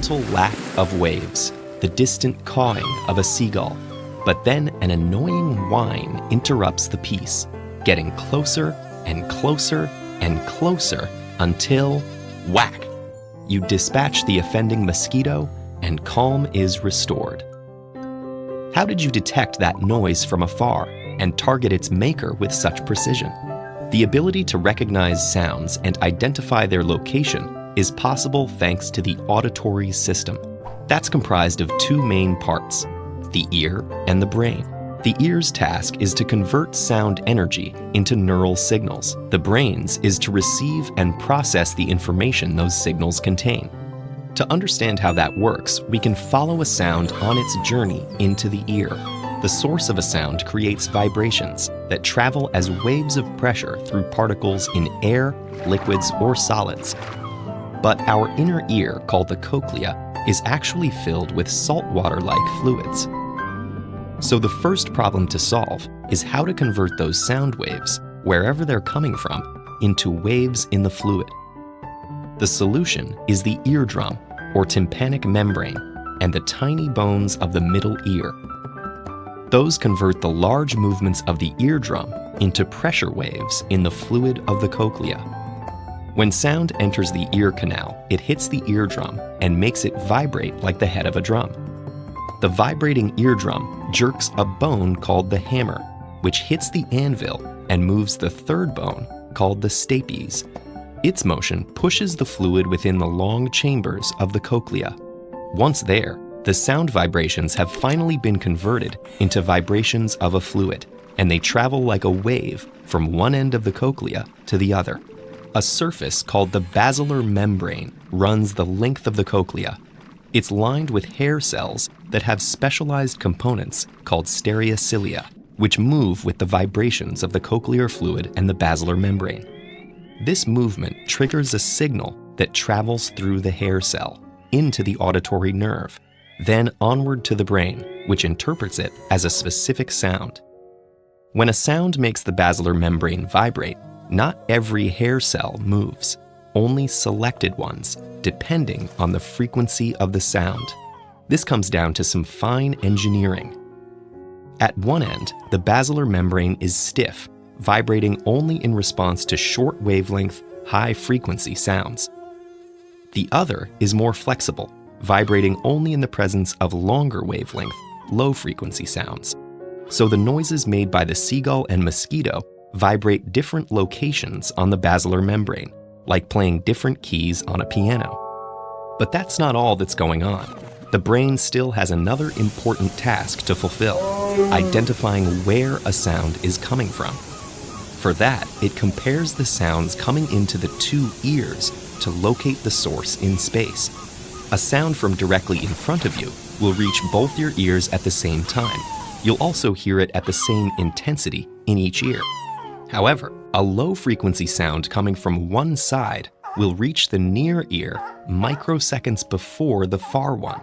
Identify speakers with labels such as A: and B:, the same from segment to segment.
A: gentle laugh of waves, the distant cawing of a seagull. But then an annoying whine interrupts the peace, getting closer and closer and closer until, whack! You dispatch the offending mosquito and calm is restored. How did you detect that noise from afar and target its maker with such precision? The ability to recognize sounds and identify their location is possible thanks to the auditory system. That's comprised of two main parts, the ear and the brain. The ear's task is to convert sound energy into neural signals. The brain's is to receive and process the information those signals contain. To understand how that works, we can follow a sound on its journey into the ear. The source of a sound creates vibrations that travel as waves of pressure through particles in air, liquids, or solids. But our inner ear, called the cochlea, is actually filled with saltwater-like fluids. So the first problem to solve is how to convert those sound waves, wherever they're coming from, into waves in the fluid. The solution is the eardrum, or tympanic membrane, and the tiny bones of the middle ear. Those convert the large movements of the eardrum into pressure waves in the fluid of the cochlea. When sound enters the ear canal, it hits the eardrum and makes it vibrate like the head of a drum. The vibrating eardrum jerks a bone called the hammer, which hits the anvil and moves the third bone, called the stapes. Its motion pushes the fluid within the long chambers of the cochlea. Once there, the sound vibrations have finally been converted into vibrations of a fluid, and they travel like a wave from one end of the cochlea to the other. A surface called the basilar membrane runs the length of the cochlea. It's lined with hair cells that have specialized components called stereocilia, which move with the vibrations of the cochlear fluid and the basilar membrane. This movement triggers a signal that travels through the hair cell into the auditory nerve, then onward to the brain, which interprets it as a specific sound. When a sound makes the basilar membrane vibrate, not every hair cell moves, only selected ones, depending on the frequency of the sound. This comes down to some fine engineering. At one end, the basilar membrane is stiff, vibrating only in response to short wavelength, high-frequency sounds. The other is more flexible, vibrating only in the presence of longer wavelength, low-frequency sounds. So the noises made by the seagull and mosquito vibrate different locations on the basilar membrane, like playing different keys on a piano. But that's not all that's going on. The brain still has another important task to fulfill, identifying where a sound is coming from. For that, it compares the sounds coming into the two ears to locate the source in space. A sound from directly in front of you will reach both your ears at the same time. You'll also hear it at the same intensity in each ear. However, a low-frequency sound coming from one side will reach the near ear microseconds before the far one,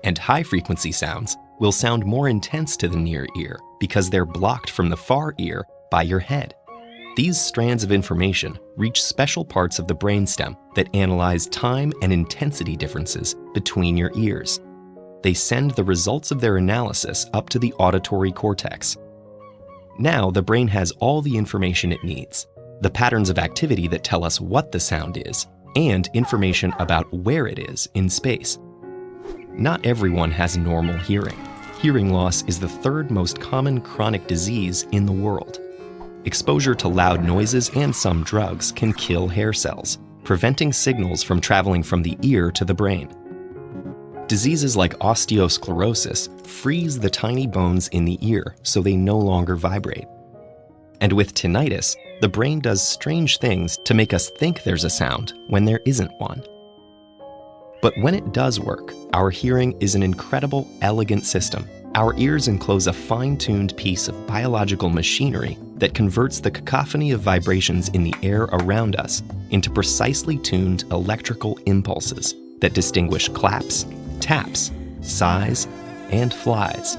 A: and high-frequency sounds will sound more intense to the near ear because they're blocked from the far ear by your head. These strands of information reach special parts of the brainstem that analyze time and intensity differences between your ears. They send the results of their analysis up to the auditory cortex. Now the brain has all the information it needs, the patterns of activity that tell us what the sound is, and information about where it is in space. Not everyone has normal hearing. Hearing loss is the third most common chronic disease in the world. Exposure to loud noises and some drugs can kill hair cells, preventing signals from traveling from the ear to the brain. Diseases like osteosclerosis freeze the tiny bones in the ear so they no longer vibrate. And with tinnitus, the brain does strange things to make us think there's a sound when there isn't one. But when it does work, our hearing is an incredible, elegant system. Our ears enclose a fine-tuned piece of biological machinery that converts the cacophony of vibrations in the air around us into precisely tuned electrical impulses that distinguish claps, taps, sighs, and flies.